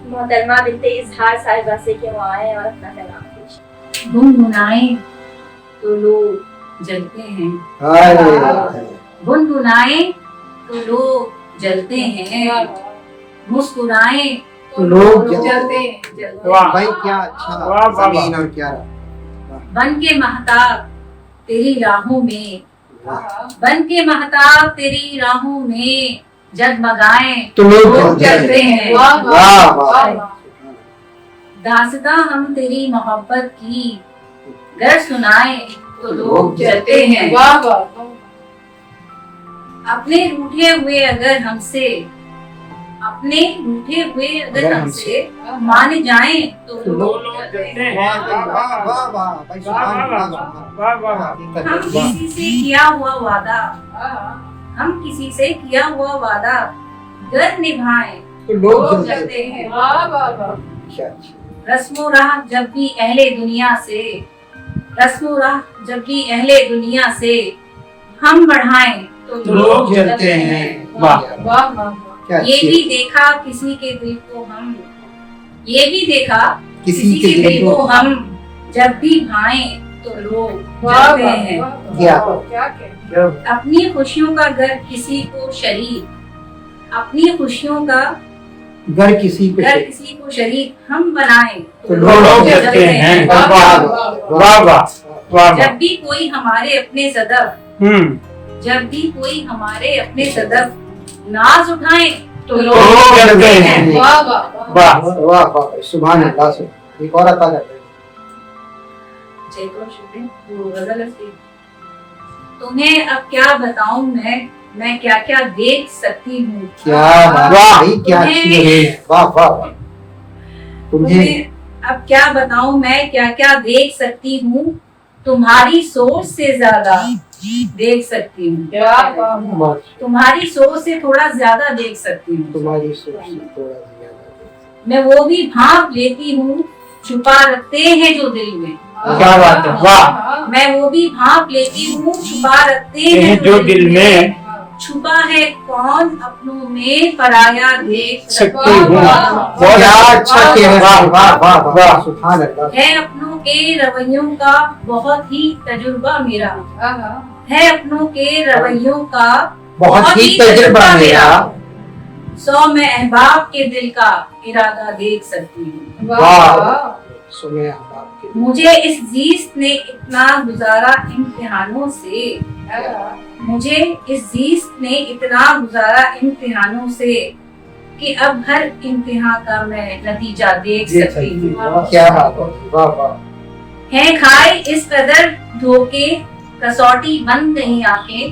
मोहतरमा बिनते इजहार साहिबा से कि वो आए और अपना कलाम पेश। गुनगुनाए तो लोग जलते हैं, गुनगुनाए तो लोग जलते हैं, मुस्कुराए तो लोग जलते हैं। भाई क्या अच्छा ज़मीन और क्या बन के महताब तेरी राहों में, बन के महताब तेरी राहों में जगमगाए तो लोग जलते हैं। वाह वाह दास्तां हम तेरी मोहब्बत की गर सुनाए तो लोग जलते हैं। अपने रूठे हुए अगर हमसे, अपने रूठे हुए अगर हमसे मान जाएं तो लोग जलते हैं। वाह वाह वाह भाई सुभान अल्लाह। हम किसी से किया हुआ वादा, हम किसी से किया हुआ वादा गर निभाएं तो तो लोग लोग जलते जलते हैं। अच्छा अच्छा रस्मो राह जब भी अहले दुनिया से, रस्मो राह जब भी अहले दुनिया से हम बढ़ाएं तो लोग जलते हैं। वाह क्या ये अच्छी भी देखा किसी के दिल को हम, ये भी देखा किसी किसी के दिल को हम जब भी भाएं तो लोग जलते हैं। क्या अपनी खुशियों का घर किसी को शरीक, अपनी खुशियों का घर किसी पे घर किसी को शरीक हम बनाएं तो लोग जलते हैं। वाह वाह वाह वाह। जब भी कोई हमारे अपने सदफ, जब भी कोई हमारे अपने सदफ नाज उठाएं तो लोग जलते हैं। वाह वाह वाह सुभान अल्लाह से एक और अता करते हैं। तुम्हें अब क्या बताऊं मैं क्या क्या देख सकती हूँ। क्या बात भाई क्या अच्छी है। वाह वाह वाह। तुम्हें तुम्हें अब क्या बताऊं मैं क्या क्या देख सकती हूँ, तुम्हारी सोच से ज्यादा देख सकती हूँ, तुम्हारी सोच से थोड़ा ज्यादा देख सकती हूँ। तुम्हारी सोच से थोड़ा ज्यादा मैं वो भी भांप लेती हूँ छुपा रखते हैं जो दिल में। क्या बात है। वाह। मैं वो भी भांप लेती हूँ छुपा रखते हैं जो दिल में। छुपा है कौन अपनों में पराया देख सकती हूँ। बहुत अच्छा किया है। वाह वाह वाह वाह सुभान अल्लाह। है अपनों के रवैयों का बहुत ही तजुर्बा मेरा, है अपनों के रवैयों का बहुत ही तजुर्बा मेरा। 100 में अहबाब के दिल का इरादा देख सकती हूँ। वाह सुने आपके मुझे इस जीस्त ने इतना गुजारा इम्तिहानों से, मुझे इस जीस्त ने इतना गुजारा इम्तिहानों से कि अब हर इम्तिहान का मैं नतीजा देख सकती हूँ। क्या बात है। वाह वाह है खाए इस कदर धोखे कसौटी बन गई आंखें,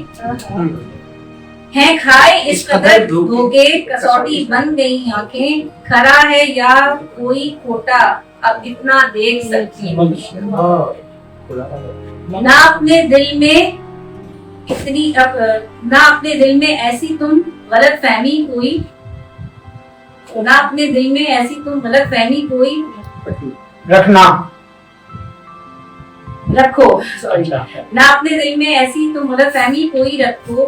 है खाए इस कदर धोखे कसौटी बन गई आंखें, खरा है या कोई खोटा अब इतना देख सकती हूँ। ना अपने दिल में इतनी ना अपने दिल में ऐसी तुम गलत फहमी कोई, ना अपने दिल में ऐसी तुम गलत फहमी कोई रखना रखो, सॉरी, ना अपने दिल में ऐसी तुम गलत फहमी कोई रखो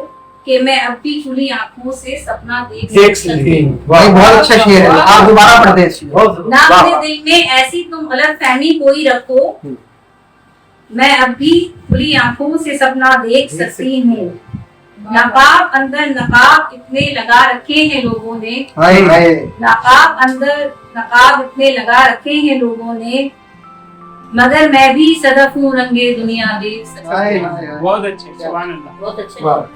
कि मैं अब भी खुली आंखों से सपना देख सकती हूँ। भाई बहुत अच्छा शेर है। आप दोबारा पढ़ते हैं। ना अपने दिल में ऐसी तुम गलत फहमी कोई रखो, मैं अब भी खुली आंखों से सपना देख सकती हूँ। नकाब अंदर नकाब इतने लगा रखे हैं लोगों ने, नकाब अंदर नकाब इतने लगा रखे हैं लोगों ने, मगर मैं भी सदफ हूँ रंगे दुनिया देख सकती हूँ। बहुत अच्छे। सुभान अल्लाह। बहुत अच्छे। बहुत